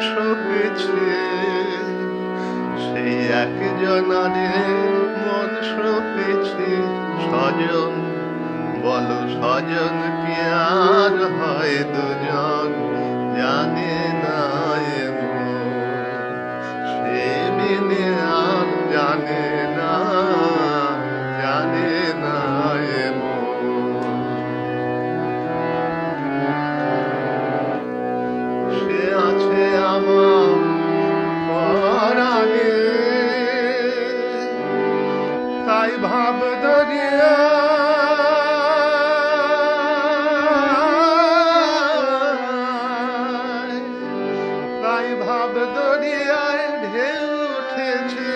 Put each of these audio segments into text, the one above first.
সপেছে সেই একজনারে মন সপেছে স্বজন বলো স্বজন কি আর হয় দুজন জানে না এ মন সে বিনে আর জানে না জানে না এ মন সে আছে আমার পরাণে তাই ভাব দরিয়া তাই ভাব দরিয়ায় ঢেউ উঠেছে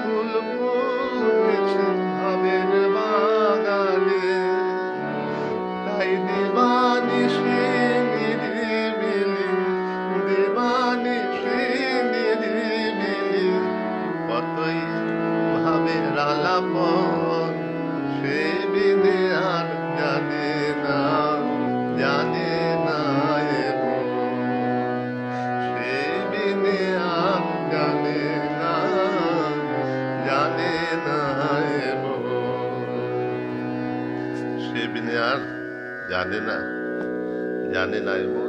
ফুল ফুটেছে ভাবের বাগানে তাই দেবানিশি নিরিবিলি দেবানিশি নিরিবিলি কতই ভাবের আলাপন সে বিনে আর জানে না জানে না এ মন সে বিনে আর জানে না জানে না এ মন সে বিনে আর জানে না জানে না এ মন